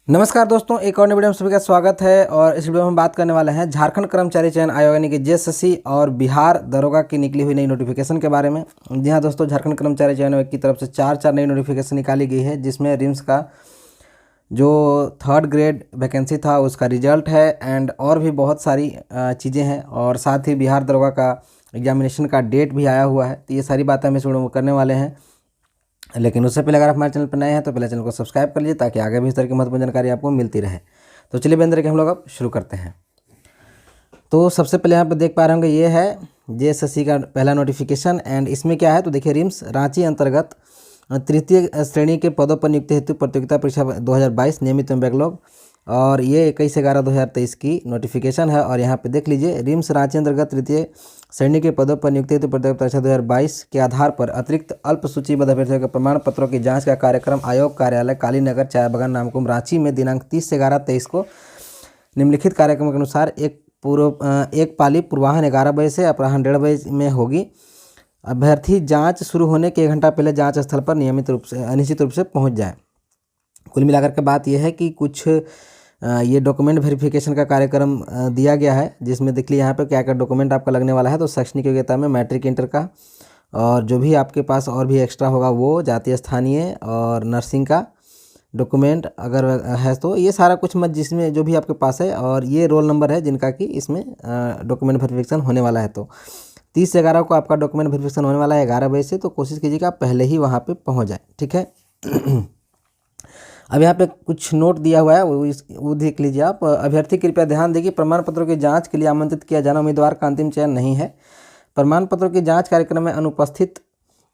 नमस्कार दोस्तों, एक और नई वीडियो में सभी का स्वागत है। और इस वीडियो में हम बात करने वाले हैं झारखंड कर्मचारी चयन आयोग यानी कि जेएसएससी और बिहार दरोगा की निकली हुई नई नोटिफिकेशन के बारे में। जी हाँ दोस्तों, झारखंड कर्मचारी चयन आयोग की तरफ से चार नई नोटिफिकेशन निकाली गई है, जिसमें रिम्स का जो 3rd ग्रेड वैकेंसी था उसका रिजल्ट है एंड और भी बहुत सारी चीज़ें हैं। और साथ ही बिहार दरोगा का एग्जामिनेशन का डेट भी आया हुआ है। तो ये सारी बातें हम इस वीडियो में करने वाले हैं। लेकिन उससे पहले अगर आप हमारे चैनल पर नए हैं तो पहले चैनल को सब्सक्राइब कर लीजिए, ताकि आगे भी इस तरह की महत्वपूर्ण जानकारी आपको मिलती रहे। तो चलिए बेंद्र के हम लोग अब शुरू करते हैं। तो सबसे पहले यहाँ पर देख पा रहे होंगे, ये है जेएसएससी का पहला नोटिफिकेशन। एंड इसमें क्या है तो देखिए, रिम्स रांची अंतर्गत तृतीय श्रेणी के पदों पर नियुक्ति हेतु प्रतियोगिता परीक्षा 2022 नियमित एवं बैकलॉग, और ये 21/11/2023 की नोटिफिकेशन है। और यहाँ पे देख लीजिए, रिम्स रांची अंतर्गत तृतीय श्रेणी के पदों पर नियुक्ति हेतु प्रतियोगिता परीक्षा 2022 के आधार पर अतिरिक्त अल्प सूचीबद्ध अभ्यर्थियों के प्रमाण पत्रों की जांच का कार्यक्रम आयोग कार्यालय कालीनगर चाय बागान नामकुम रांची में दिनांक 30/11/23 को निम्नलिखित कार्यक्रम के अनुसार एक पाली पूर्वाह्न 11 बजे से अपराह्न 1:30 बजे में होगी। अभ्यर्थी जांच शुरू होने के 1 घंटा पहले जांच स्थल पर निश्चित रूप से पहुंच जाए। कुल मिलाकर के बात यह है कि कुछ ये डॉक्यूमेंट वेरिफिकेशन का कार्यक्रम दिया गया है, जिसमें देख लीजिए यहाँ पे क्या क्या डॉक्यूमेंट आपका लगने वाला है। तो शैक्षणिक योग्यता में मैट्रिक इंटर का, और जो भी आपके पास और भी एक्स्ट्रा होगा वो जातीय स्थानीय और नर्सिंग का डॉक्यूमेंट अगर है तो ये सारा कुछ मत जिसमें जो भी आपके पास है, और ये रोल नंबर है जिनका कि इसमें डॉक्यूमेंट वेरिफिकेशन होने वाला है। तो 30/11 को आपका डॉक्यूमेंट वेरिफिकेशन होने वाला है 11 बजे से। तो कोशिश कीजिएगा आप पहले ही वहाँ पे पहुँच जाए, ठीक है। अब यहाँ पे कुछ नोट दिया हुआ है, वो देख लीजिए आप। अभ्यर्थी कृपया ध्यान दें कि प्रमाण पत्रों की जांच के लिए आमंत्रित किया जाना उम्मीदवार का अंतिम चयन नहीं है। प्रमाण पत्रों की जांच कार्यक्रम में अनुपस्थित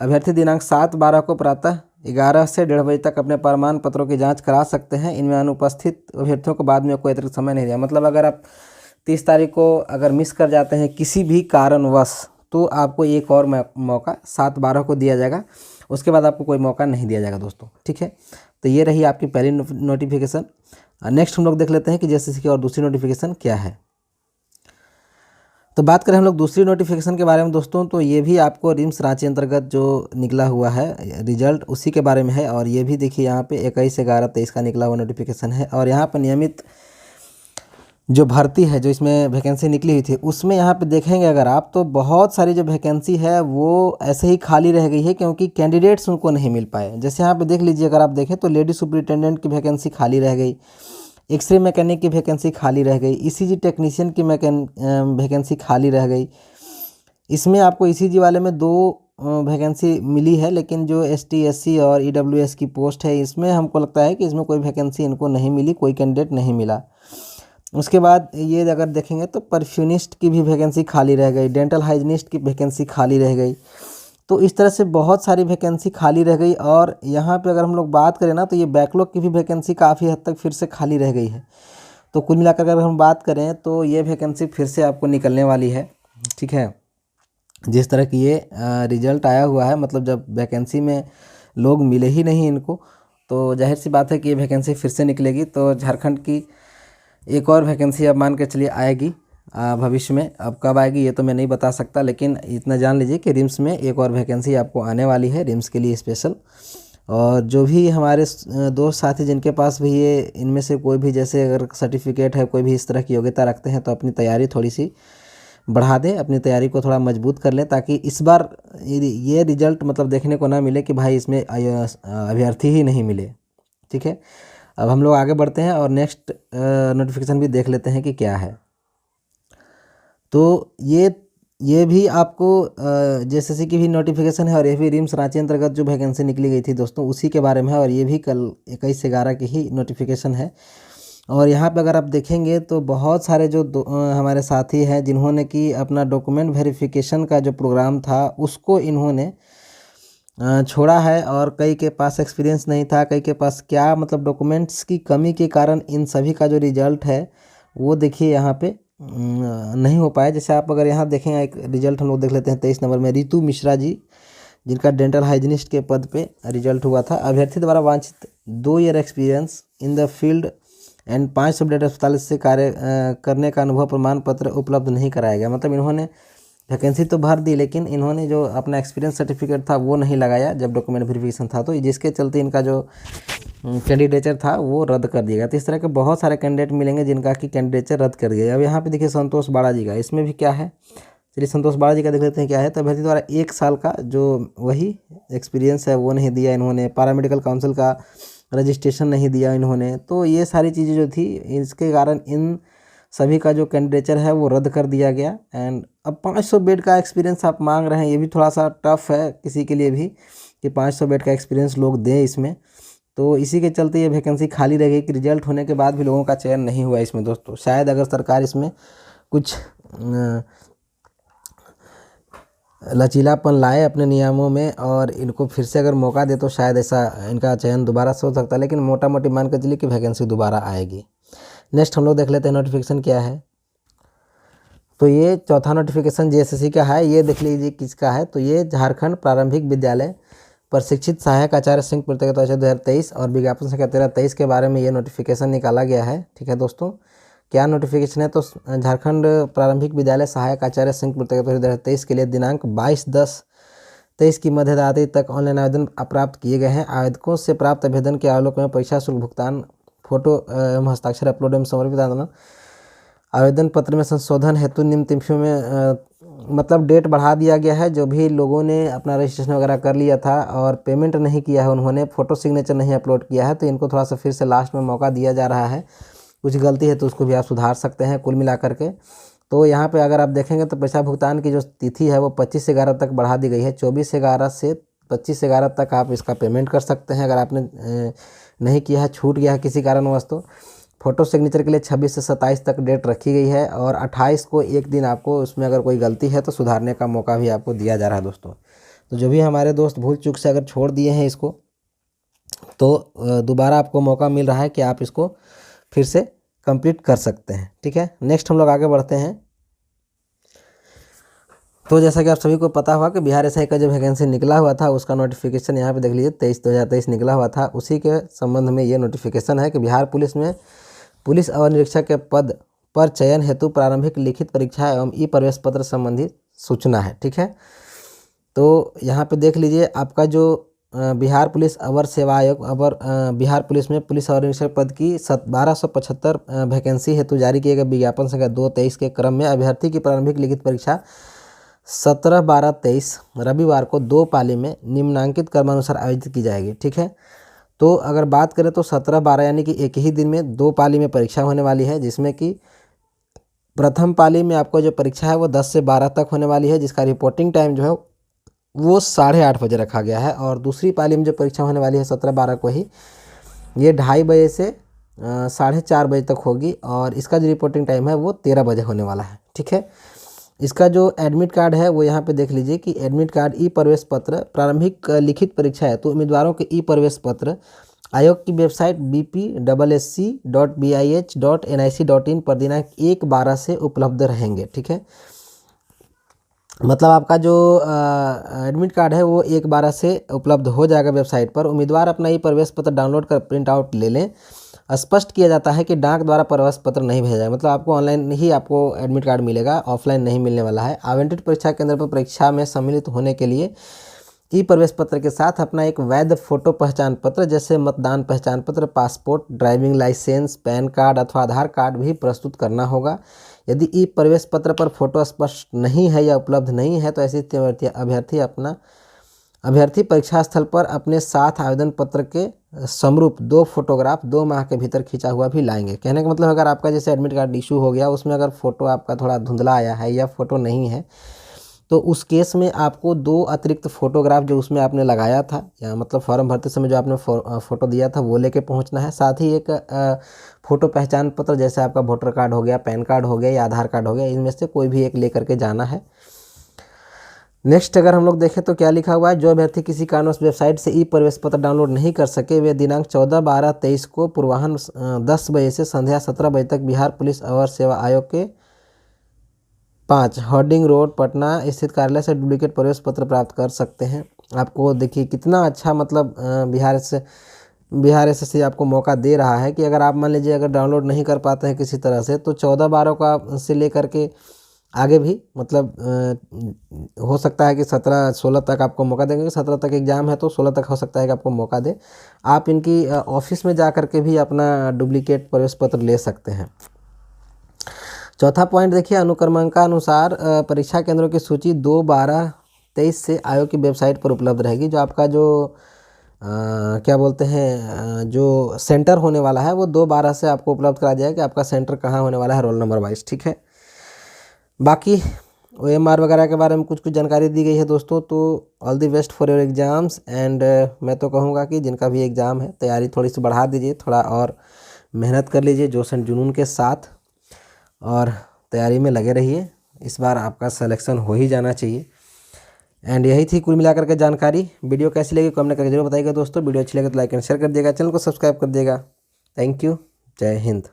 अभ्यर्थी दिनांक 7/12 को प्रातः 11 से 1:30 बजे तक अपने प्रमाण पत्रों की जांच करा सकते हैं। इनमें अनुपस्थित अभ्यर्थियों को बाद में कोई अतिरिक्त समय नहीं दिया। मतलब अगर आप 30 तारीख को अगर मिस कर जाते हैं किसी भी कारणवश, तो आपको एक और मौका 7/12 को दिया जाएगा। उसके बाद आपको कोई मौका नहीं दिया जाएगा दोस्तों, ठीक है। तो ये रही आपकी पहली नोटिफिकेशन। नेक्स्ट हम लोग देख लेते हैं कि जेएसएससी की और दूसरी नोटिफिकेशन क्या है। तो बात करें हम लोग दूसरी नोटिफिकेशन के बारे में दोस्तों, तो ये भी आपको रिम्स रांची अंतर्गत जो निकला हुआ है रिजल्ट, उसी के बारे में है। और ये भी देखिए यहाँ पे 21/11/23 का निकला हुआ नोटिफिकेशन है। और यहाँ पर नियमित जो भर्ती है, जो इसमें वैकेंसी निकली हुई थी, उसमें यहाँ पे देखेंगे अगर आप, तो बहुत सारी जो वैकेंसी है वो ऐसे ही खाली रह गई है, क्योंकि कैंडिडेट्स उनको नहीं मिल पाए। जैसे यहाँ पे देख लीजिए, अगर आप देखें तो लेडी सुपरिटेंडेंट की वैकेंसी खाली रह गई, एक्सरे मैकेनिक की वैकेंसी खाली रह गई, ईसीजी टेक्नीशियन की वैकेंसी खाली रह गई। इसमें आपको ईसीजी वाले में 2 वैकेंसी मिली है, लेकिन जो एसटी एससी और ईडब्ल्यूएस की पोस्ट है, इसमें हमको लगता है कि इसमें कोई वैकेंसी इनको नहीं मिली, कोई कैंडिडेट नहीं मिला। उसके बाद ये अगर देखेंगे तो परफ्यूनिस्ट की भी वैकेंसी खाली रह गई, डेंटल हाइजीनिस्ट की वैकेंसी खाली रह गई। तो इस तरह से बहुत सारी वैकेंसी खाली रह गई। और यहाँ पे अगर हम लोग बात करें ना, तो ये बैकलॉग की भी वैकेंसी काफ़ी हद तक फिर से खाली रह गई है। तो कुल मिलाकर अगर हम बात करें तो ये वैकेंसी फिर से आपको निकलने वाली है, ठीक है। जिस तरह की ये रिजल्ट आया हुआ है, मतलब जब वैकेंसी में लोग मिले ही नहीं इनको, तो जाहिर सी बात है कि ये वैकेंसी फिर से निकलेगी। तो झारखंड की एक और वैकेंसी अब मान के चलिए आएगी भविष्य में। अब कब आएगी ये तो मैं नहीं बता सकता, लेकिन इतना जान लीजिए कि रिम्स में एक और वैकेंसी आपको आने वाली है, रिम्स के लिए स्पेशल। और जो भी हमारे दोस्त साथी जिनके पास भी ये इनमें से कोई भी, जैसे अगर सर्टिफिकेट है, कोई भी इस तरह की योग्यता रखते हैं, तो अपनी तैयारी थोड़ी सी बढ़ा दें, अपनी तैयारी को थोड़ा मजबूत कर लें, ताकि इस बार ये रिजल्ट मतलब देखने को ना मिले कि भाई इसमें अभ्यर्थी ही नहीं मिले, ठीक है। अब हम लोग आगे बढ़ते हैं और नेक्स्ट नोटिफिकेशन भी देख लेते हैं कि क्या है। तो ये भी आपको जेएसएससी की भी नोटिफिकेशन है, और ये भी रिम्स रांची अंतर्गत जो वैकेंसी निकली गई थी दोस्तों, उसी के बारे में है। और ये भी कल 21/11 की ही नोटिफिकेशन है। और यहाँ पे अगर आप देखेंगे तो बहुत सारे जो हमारे साथी हैं, जिन्होंने कि अपना डॉक्यूमेंट वेरिफिकेशन का जो प्रोग्राम था उसको इन्होंने छोड़ा है, और कई के पास एक्सपीरियंस नहीं था, कई के पास क्या मतलब डॉक्यूमेंट्स की कमी के कारण इन सभी का जो रिजल्ट है वो देखिए यहाँ पे नहीं हो पाया। जैसे आप अगर यहाँ देखें, एक रिजल्ट हम लोग देख लेते हैं 23 नंबर में, रितु मिश्रा जी, जिनका डेंटल हाइजीनिस्ट के पद पे रिजल्ट हुआ था। अभ्यर्थी द्वारा वांछित 2 year experience in the field and 5 सबडेट अस्पताल से कार्य करने का अनुभव प्रमाण पत्र उपलब्ध नहीं कराया गया। मतलब इन्होंने वैकेंसी तो भर दी, लेकिन इन्होंने जो अपना एक्सपीरियंस सर्टिफिकेट था वो नहीं लगाया जब डॉक्यूमेंट वेरिफिकेशन था, तो जिसके चलते इनका जो कैंडिडेचर था वो रद्द कर दिया गया। तो इस तरह के बहुत सारे कैंडिडेट मिलेंगे जिनका कि कैंडिडेचर रद्द कर दिया गया। अब यहाँ पे देखिए संतोष बाड़ा जी का, इसमें भी क्या है, चलिए संतोष बाड़ा जी का देख लेते हैं क्या है। तो अभ्यर्थी द्वारा 1 साल का जो वही एक्सपीरियंस है वो नहीं दिया इन्होंने, पैरामेडिकल काउंसिल का रजिस्ट्रेशन नहीं दिया इन्होंने। तो ये सारी चीज़ें जो थी इसके कारण इन सभी का जो कैंडिडेचर है वो रद्द कर दिया गया। एंड अब 500 बेड का एक्सपीरियंस आप मांग रहे हैं, ये भी थोड़ा सा टफ है किसी के लिए भी कि 500 बेड का एक्सपीरियंस लोग दें इसमें। तो इसी के चलते ये वैकेंसी खाली रह गई कि रिजल्ट होने के बाद भी लोगों का चयन नहीं हुआ इसमें दोस्तों। शायद अगर सरकार इसमें कुछ लचीलापन लाए अपने नियमों में और इनको फिर से अगर मौका दे तो शायद ऐसा इनका चयन दोबारा से हो सकता है, लेकिन मोटा मोटी मान कर चलिए कि वैकेंसी दोबारा आएगी। नेक्स्ट हम लोग देख लेते हैं नोटिफिकेशन क्या है। तो ये चौथा नोटिफिकेशन जेएसएससी का है, ये देख लीजिए किसका है। तो ये झारखंड प्रारंभिक विद्यालय प्रशिक्षित सहायक आचार्य संघ प्रतियोगिता 2023 और विज्ञापन संख्या 1323 के बारे में ये नोटिफिकेशन निकाला गया है। ठीक है दोस्तों, क्या नोटिफिकेशन है, तो झारखंड प्रारंभिक विद्यालय सहायक आचार्य संघ प्रतियोगिता 2023 के लिए दिनांक 22/10/23 की मध्य रात्रि तक ऑनलाइन आवेदन प्राप्त किए गए हैं। आवेदकों से प्राप्त आवेदन के आलोक में परीक्षा शुल्क भुगतान, फोटो एवं हस्ताक्षर अपलोड एवं समर्पित आवेदन पत्र में संशोधन हेतु निम्न तिथियों में मतलब डेट बढ़ा दिया गया है। जो भी लोगों ने अपना रजिस्ट्रेशन वगैरह कर लिया था और पेमेंट नहीं किया है, उन्होंने फ़ोटो सिग्नेचर नहीं अपलोड किया है, तो इनको थोड़ा सा फिर से लास्ट में मौका दिया जा रहा है। कुछ गलती है तो उसको भी आप सुधार सकते हैं कुल मिला करके। तो यहाँ पे अगर आप देखेंगे तो पैसा भुगतान की जो तिथि है वो 25/11 तक बढ़ा दी गई है। 24/11 से 25/11 तक आप इसका पेमेंट कर सकते हैं। अगर आपने नहीं किया है, छूट गया है किसी कारणवश, तो फ़ोटो सिग्नेचर के लिए 26 से 27 तक डेट रखी गई है और 28 को एक दिन आपको उसमें अगर कोई गलती है तो सुधारने का मौका भी आपको दिया जा रहा है दोस्तों। तो जो भी हमारे दोस्त भूल चूक से अगर छोड़ दिए हैं इसको, तो दोबारा आपको मौका मिल रहा है कि आप इसको फिर से कंप्लीट कर सकते हैं। ठीक है, नेक्स्ट हम लोग आगे बढ़ते हैं। तो जैसा कि आप सभी को पता हुआ कि बिहार एसआई का जो वैकेंसी निकला हुआ था उसका नोटिफिकेशन यहाँ पे देख लीजिए 23/2023 निकला हुआ था। उसी के संबंध में ये नोटिफिकेशन है कि बिहार पुलिस में पुलिस अवर निरीक्षक के पद पर चयन हेतु प्रारंभिक लिखित परीक्षा एवं ई प्रवेश पत्र संबंधी सूचना है। ठीक है, तो यहाँ पे देख लीजिए आपका जो बिहार पुलिस अवर सेवा आयोग अवर बिहार पुलिस में पुलिस अवर निरीक्षक पद की 1275 वैकेंसी हेतु जारी किए गए विज्ञापन संख्या 2/23 के क्रम में अभ्यर्थी की प्रारंभिक लिखित परीक्षा 17/12/23 रविवार को 2 पाली में निम्नांकित क्रमानुसार आयोजित की जाएगी। ठीक है, तो अगर बात करें तो 17/12 यानी कि एक ही दिन में 2 पाली में परीक्षा होने वाली है, जिसमें कि प्रथम पाली में आपको जो परीक्षा है वो 10 से 12 तक होने वाली है, जिसका रिपोर्टिंग टाइम जो है वो 8:30 बजे रखा गया है। और दूसरी पाली में जो परीक्षा होने वाली है 17/12 को ही, ये 2:30 बजे से 4:30 बजे तक होगी और इसका जो रिपोर्टिंग टाइम है वो 13 बजे होने वाला है। ठीक है, इसका जो एडमिट कार्ड है वो यहाँ पे देख लीजिए कि एडमिट कार्ड ई प्रवेश पत्र प्रारंभिक लिखित परीक्षा है तो उम्मीदवारों के ई प्रवेश पत्र आयोग की वेबसाइट bpssc.bih.nic.in पर दिनांक 1/12 से उपलब्ध रहेंगे। ठीक है, मतलब आपका जो एडमिट कार्ड है वो 1/12 से उपलब्ध हो जाएगा वेबसाइट पर। उम्मीदवार अपना ई प्रवेश पत्र डाउनलोड कर प्रिंट आउट ले लें। स्पष्ट किया जाता है कि डाक द्वारा प्रवेश पत्र नहीं भेजा जाए, मतलब आपको ऑनलाइन ही आपको एडमिट कार्ड मिलेगा, ऑफलाइन नहीं मिलने वाला है। आवंटित परीक्षा केंद्र पर परीक्षा में सम्मिलित होने के लिए ई प्रवेश पत्र के साथ अपना एक वैध फोटो पहचान पत्र जैसे मतदान पहचान पत्र, passport, driving licence, PAN card अथवा आधार कार्ड भी प्रस्तुत करना होगा। यदि ई प्रवेश पत्र पर फोटो स्पष्ट नहीं है या उपलब्ध नहीं है तो ऐसी अभ्यर्थी परीक्षा स्थल पर अपने साथ आवेदन पत्र के समरूप 2 फोटोग्राफ 2 माह के भीतर खींचा हुआ भी लाएंगे। कहने का मतलब अगर आपका जैसे एडमिट कार्ड इशू हो गया उसमें अगर फ़ोटो आपका थोड़ा धुंधला आया है या फ़ोटो नहीं है तो उस केस में आपको 2 अतिरिक्त फ़ोटोग्राफ जो उसमें आपने लगाया था या मतलब फॉर्म भरते समय जो आपने फ़ोटो दिया था वो लेके पहुंचना है। साथ ही एक फ़ोटो पहचान पत्र जैसे आपका वोटर कार्ड हो गया, पैन कार्ड हो गया या आधार कार्ड हो गया, इनमें से कोई भी एक लेकर के जाना है। नेक्स्ट अगर हम लोग देखें तो क्या लिखा हुआ है, जो अभ्यर्थी किसी कारणवश वेबसाइट से ई प्रवेश पत्र डाउनलोड नहीं कर सके वे दिनांक 14/12/23 को पूर्वाह्न 10 बजे से संध्या 17 बजे तक बिहार पुलिस अवर सेवा आयोग के 5 हॉर्डिंग रोड पटना स्थित कार्यालय से डुप्लीकेट प्रवेश पत्र प्राप्त कर सकते हैं। आपको देखिए कितना अच्छा मतलब बिहार एसएससी आपको मौका दे रहा है कि अगर आप मान लीजिए अगर डाउनलोड नहीं कर पाते हैं किसी तरह से तो 14/12 का से लेकर के आगे भी मतलब हो सकता है कि 17-16 तक आपको मौका देंगे। 17 तक एग्ज़ाम है तो 16 तक हो सकता है कि आपको मौका दे। आप इनकी ऑफिस में जा कर के भी अपना डुप्लीकेट प्रवेश पत्र ले सकते हैं। चौथा पॉइंट देखिए, अनुक्रमांकानुसार परीक्षा केंद्रों की सूची 2/12/23 से आयोग की वेबसाइट पर उपलब्ध रहेगी। जो आपका जो क्या बोलते हैं जो सेंटर होने वाला है वो 2/12 से आपको उपलब्ध करा दिया है कि आपका सेंटर कहाँ होने वाला है, रोल नंबर वाइज। ठीक है, बाकी OMR वगैरह के बारे में कुछ कुछ जानकारी दी गई है दोस्तों। तो all the best for your exams and मैं तो कहूँगा कि जिनका भी एग्ज़ाम है तैयारी थोड़ी सी बढ़ा दीजिए, थोड़ा और मेहनत कर लीजिए जोश एंड जुनून के साथ, और तैयारी में लगे रहिए। इस बार आपका सिलेक्शन हो ही जाना चाहिए। एंड यही थी कुल मिलाकर के जानकारी। वीडियो कैसी लगी कमेंट करके जरूर बताइएगा दोस्तों। वीडियो अच्छी लगे तो लाइक एंड शेयर कर दिएगा, चैनल को सब्सक्राइब कर दिएगा। थैंक यू, जय हिंद।